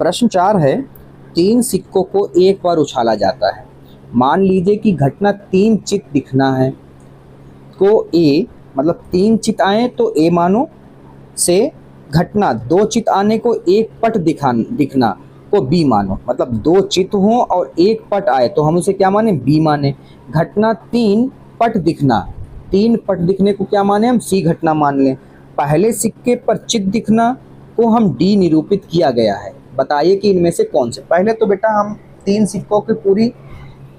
प्रश्न 4 है, 3 सिक्कों को एक बार उछाला जाता है। मान लीजिए कि घटना 3 चित दिखना है, तो ए मतलब 3 चित आए तो ए मानो, से घटना 2 चित आने को एक पट दिखना को बी मानो। मतलब 2 चित हों और एक पट आए तो हम उसे क्या माने, बी माने। घटना 3 पट दिखना, 3 पट दिखने को क्या माने, हम सी घटना मान लें। पहले सिक्के पर चित दिखना को हम डी निरूपित किया गया है। बताइए कि इनमें से कौन से। पहले तो बेटा हम 3 सिक्कों की पूरी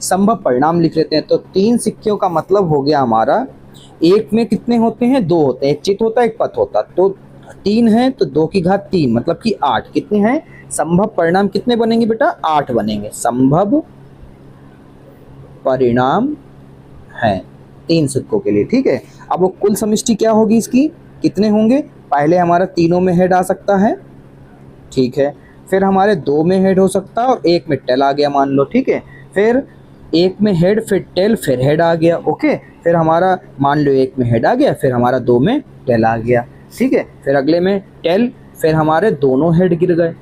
संभव परिणाम लिख लेते हैं। तो 3 सिक्कों का मतलब हो गया हमारा, एक में कितने होते हैं, 2 होते हैं, एक चित होता है एक पट होता, तो 3 है तो 2 की घात 3 मतलब कि 8। कितने हैं, संभव परिणाम कितने बनेंगे बेटा, 8 बनेंगे। संभव परिणाम है 3 सिक्कों के लिए। ठीक है, अब वो कुल समष्टि क्या होगी इसकी, कितने होंगे। पहले हमारा तीनों में हेड आ सकता है, ठीक है, फिर हमारे 2 में हेड हो सकता है और 1 में टेल आ गया मान लो, ठीक है। फिर 1 में हेड, फिर टेल, फिर हेड आ गया, ओके। फिर हमारा मान लो 1 में हेड आ गया, फिर हमारा 2 में टेल आ गया, ठीक है। फिर अगले में टेल, फिर हमारे दोनों हेड गिर गए,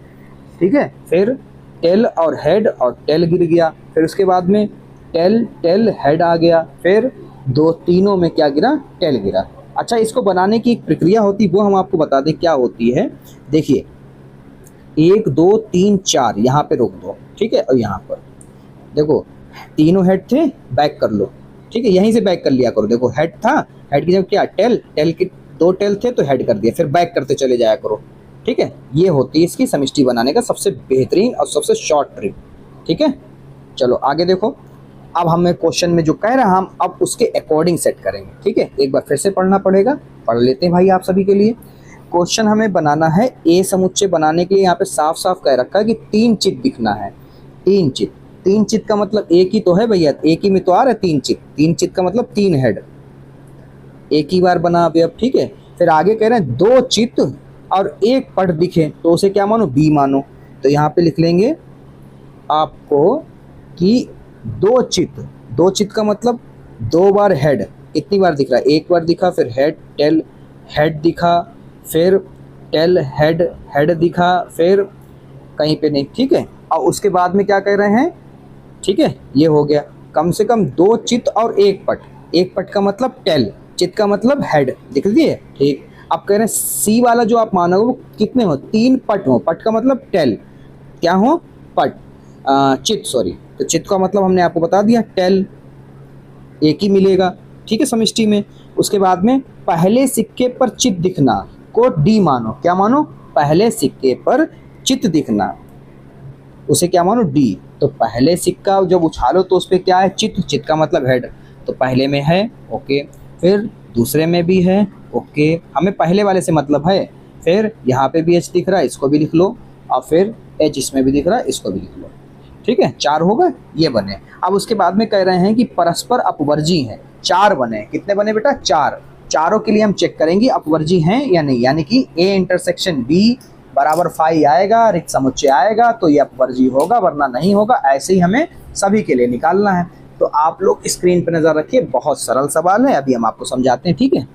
ठीक है। फिर टेल और हेड और टेल गिर गया, फिर उसके बाद में टेल टेल हेड आ गया, फिर तीनों में क्या गिरा, टेल गिरा। अच्छा, इसको बनाने की एक प्रक्रिया होती है, वो हम आपको बता दें क्या होती है। देखिए 1 2 3 4 यहाँ पे रोक दो, ठीक है। और यहाँ पर देखो तीनों हेड थे, बैक कर लो, ठीक है, यहीं से बैक कर लिया करो। देखो हेड था, हेड की जगह क्या, टेल, टेल की 2 टेल थे तो हेड कर दिया, फिर बैक करते चले जाया करो, ठीक है। ये होती है इसकी समष्टि बनाने का सबसे बेहतरीन और सबसे शॉर्ट ट्रिक, ठीक है। चलो आगे देखो, अब हमें क्वेश्चन में जो कह रहा है हम अब उसके अकॉर्डिंग सेट करेंगे, ठीक है। एक बार फिर से पढ़ना पड़ेगा, पढ़ लेते हैं भाई आप सभी के लिए। क्वेश्चन हमें बनाना है, ए समुच्चय बनाने के लिए यहाँ पे साफ साफ कह रखा है कि 3 चित दिखना है। 3 चित, 3 चित का मतलब एक ही तो है भैया, एक ही में तो आ रहा है 3 चित। 3 चित का मतलब 3 हेड, एक ही बार बना अभी अब, ठीक है। फिर आगे कह रहे हैं 2 चित और 1 पट दिखे तो उसे क्या मानो, बी मानो। तो यहाँ पे लिख लेंगे आपको कि 2 चित, 2 चित का मतलब 2 बार हेड, कितनी बार दिख रहा है, 1 बार दिखा, फिर हेड टेल हेड दिखा, फिर टेल हेड हेड दिखा, फिर कहीं पे नहीं, ठीक है। और उसके बाद में क्या कह रहे हैं, ठीक है, ये हो गया कम से कम 2 चित और 1 पट। 1 पट का मतलब टेल, चित का मतलब हेड, दिख दिए, ठीक। अब कह रहे हैं सी वाला जो आप मानोगे वो कितने हो, 3 पट हो। पट का मतलब टेल, क्या हो, पट, चित सॉरी। तो चित का मतलब हमने आपको बता दिया, टेल, एक ही मिलेगा, ठीक है, समष्टि में। उसके बाद में पहले सिक्के पर चित दिखना को डी मानो, क्या मानो, पहले सिक्के पर चित दिखना, उसे क्या मानो, डी। तो पहले सिक्का जब उछालो तो उस पर क्या है, चित, चित का मतलब हेड, तो पहले में है, ओके। फिर दूसरे में भी है, ओके, हमें पहले वाले से मतलब है। फिर यहाँ पे भी एच दिख रहा है, इसको भी लिख लो, और फिर एच इसमें भी दिख रहा है, इसको भी लिख लो, ठीक है। 4 हो गए, ये बने। अब उसके बाद में कह रहे हैं कि परस्पर अपवर्जी हैं, 4 बने। कितने बने बेटा, 4। चारों के लिए हम चेक करेंगे अपवर्जी हैं या नहीं, यानी कि ए इंटरसेक्शन बी बराबर फाई आएगा, रिक्त समुच्चय आएगा तो ये अपवर्जी होगा, वरना नहीं होगा। ऐसे ही हमें सभी के लिए निकालना है। तो आप लोग स्क्रीन पर नजर रखिए, बहुत सरल सवाल है, अभी हम आपको समझाते हैं, ठीक है।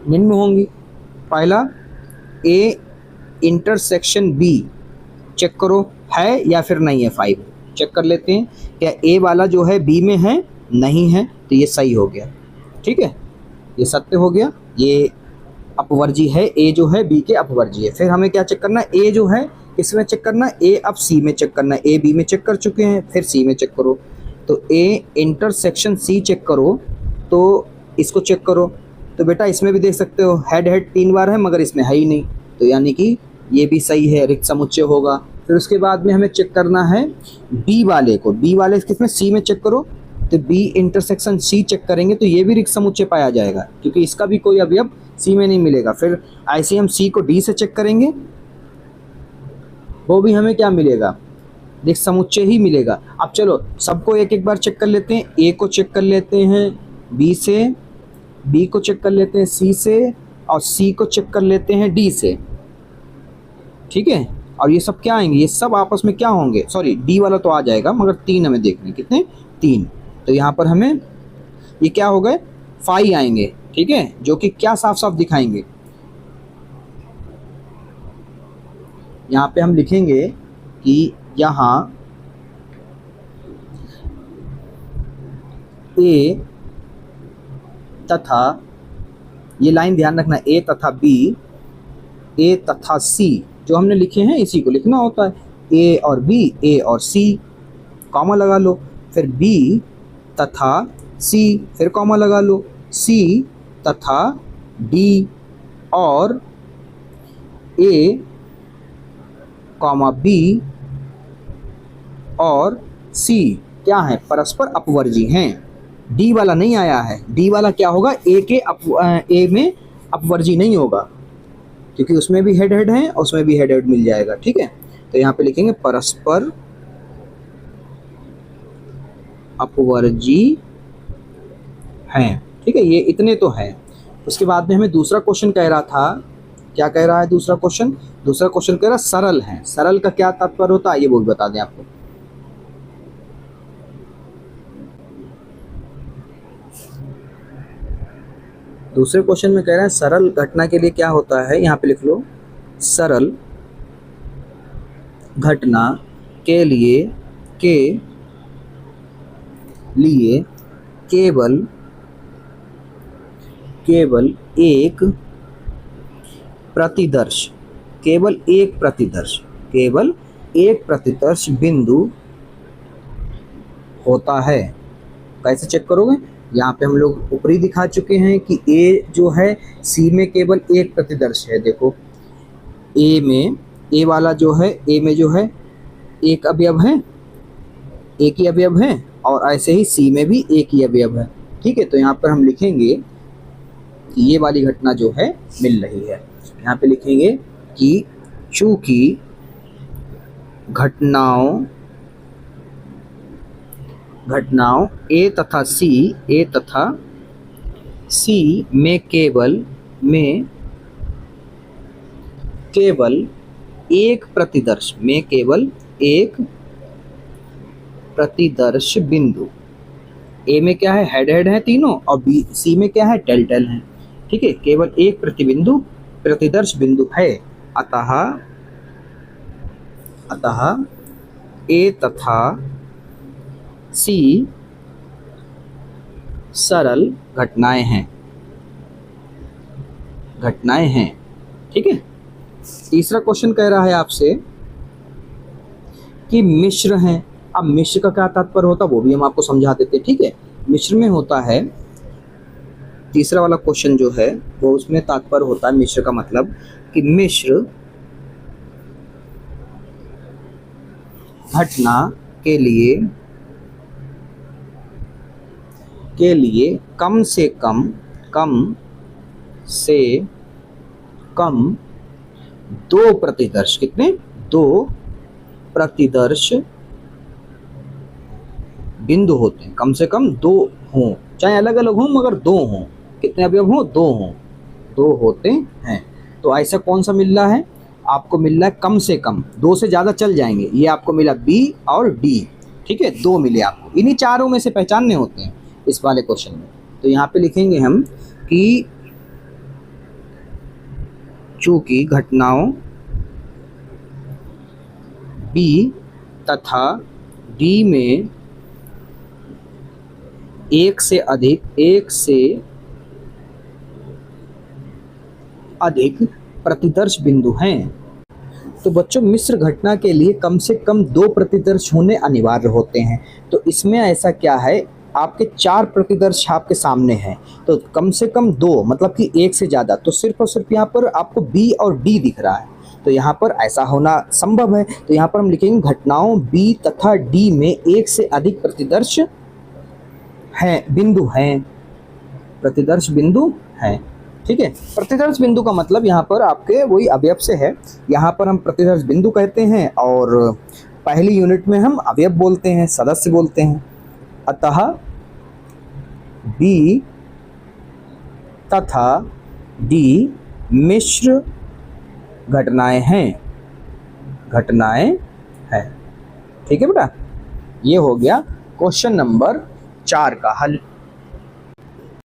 निम्न होंगी, पहला ए इंटरसेक्शन बी चेक करो है या फिर नहीं है, 5 चेक कर लेते हैं। क्या ए वाला जो है बी में है, नहीं है, तो ये सही हो गया, ठीक है, ये सत्य हो गया, ये अपवर्जी है, ए जो है बी के अपवर्जी है। फिर हमें क्या चेक करना है, ए जो है इसमें चेक करना है, ए अब सी में चेक करना है। ए बी में चेक कर चुके हैं, फिर सी में चेक करो, तो ए इंटरसेक्शन सी चेक करो, तो इसको चेक करो। तो बेटा इसमें भी देख सकते हो हेड हेड 3 बार है मगर इसमें है ही नहीं, तो यानी कि ये भी सही है, रिक्त समुच्चय होगा। फिर उसके बाद में हमें चेक करना है बी वाले को, बी वाले किसमें, सी में चेक करो, तो बी इंटरसेक्शन सी चेक करेंगे तो ये भी रिक्त समुच्चय पाया जाएगा, क्योंकि इसका भी कोई अवयव सी में नहीं मिलेगा। फिर ऐसे हम सी को डी से चेक करेंगे, वो भी हमें क्या मिलेगा, रिक्त समुच्चय ही मिलेगा। अब चलो सबको एक एक बार चेक कर लेते हैं। ए को चेक कर लेते हैं, बी से, बी को चेक कर लेते हैं सी से, और सी को चेक कर लेते हैं डी से, ठीक है। और ये सब क्या आएंगे, ये सब आपस में क्या होंगे, सॉरी डी वाला तो आ जाएगा मगर 3 हमें देखने, कितने 3, तो यहाँ पर हमें ये क्या हो गए 5 आएंगे, ठीक है, जो कि क्या साफ साफ दिखाएंगे, यहाँ पे हम लिखेंगे कि यहाँ ए तथा, ये लाइन ध्यान रखना, ए तथा बी, ए तथा सी जो हमने लिखे हैं इसी को लिखना होता है, ए और बी, ए और सी, कॉमा लगा लो, फिर बी तथा सी, फिर कॉमा लगा लो, सी तथा डी, और ए कॉमा बी और सी क्या है, परस्पर अपवर्जी हैं। डी वाला नहीं आया है, डी वाला क्या होगा, ए में अपवर्जी नहीं होगा, क्योंकि उसमें भी हेड हेड है, उसमें भी हेड हेड मिल जाएगा, ठीक है। तो यहाँ पे लिखेंगे परस्पर अपवर्जी हैं, ठीक है, ये इतने तो हैं। उसके बाद में हमें दूसरा क्वेश्चन कह रहा था, क्या कह रहा है दूसरा क्वेश्चन, दूसरा क्वेश्चन कह रहा है सरल है। सरल का क्या तात्पर्य होता है ये वो भी बता दें आपको। दूसरे क्वेश्चन में कह रहा है सरल घटना के लिए क्या होता है, यहाँ पे लिख लो, सरल घटना के लिए केवल एक प्रतिदर्श, केवल एक प्रतिदर्श बिंदु होता है। कैसे चेक करोगे, यहाँ पे हम लोग ऊपरी दिखा चुके हैं कि ए जो है सी में केवल एक प्रतिदर्श है। देखो ए में, ए वाला जो है, ए में जो है एक अवयव है, एक ही अवयव है, और ऐसे ही सी में भी एक ही अवयव है, ठीक है। तो यहाँ पर हम लिखेंगे कि ये वाली घटना जो है मिल रही है। यहाँ पे लिखेंगे कि चूंकि घटनाओं ए तथा सी में केवल एक प्रतिदर्श बिंदु, ए में क्या है हेड हेड है तीनों, और बी सी में क्या है टेल टेल है, ठीक है, केवल एक प्रतिदर्श बिंदु है। अतः ए तथा सी सरल घटनाएं हैं, ठीक है। तीसरा क्वेश्चन कह रहा है आपसे कि मिश्र हैं। अब मिश्र का क्या तात्पर्य होता है वो भी हम आपको समझा देते हैं, ठीक है। मिश्र में होता है, तीसरा वाला क्वेश्चन जो है वो उसमें तात्पर्य होता है मिश्र का मतलब कि मिश्र घटना के लिए कम से कम 2 प्रतिदर्श, कितने 2 प्रतिदर्श बिंदु होते हैं, कम से कम 2 हों, चाहे अलग अलग हों मगर 2 हों, कितने अवयव हों 2 हों, 2 होते हैं। तो ऐसा कौन सा मिल रहा है आपको, मिल रहा है कम से कम, 2 से ज़्यादा चल जाएंगे, ये आपको मिला बी और डी, ठीक है, 2 मिले आपको, इन्हीं चारों में से पहचानने होते हैं इस वाले क्वेश्चन में। तो यहाँ पे लिखेंगे हम कि चूंकि घटनाओं बी तथा डी में एक से अधिक प्रतिदर्श बिंदु हैं, तो बच्चों मिश्र घटना के लिए कम से कम 2 प्रतिदर्श होने अनिवार्य होते हैं। तो इसमें ऐसा क्या है, आपके 4 प्रतिदर्श आपके सामने हैं, तो कम से कम 2 मतलब कि 1 से ज़्यादा, तो सिर्फ और सिर्फ यहाँ पर आपको बी और डी दिख रहा है, तो यहाँ पर ऐसा होना संभव है। तो यहाँ पर हम लिखेंगे घटनाओं बी तथा डी में 1 से अधिक प्रतिदर्श बिंदु हैं, ठीक है। प्रतिदर्श बिंदु का मतलब यहाँ पर आपके वही अवयव से है, यहाँ पर हम प्रतिदर्श बिंदु कहते हैं और पहली यूनिट में हम अवयव बोलते हैं, सदस्य बोलते हैं। अतः बी तथा डी मिश्र घटनाएं हैं, घटनाएं हैं। ठीक है बेटा, ये हो गया क्वेश्चन नंबर 4 का हल।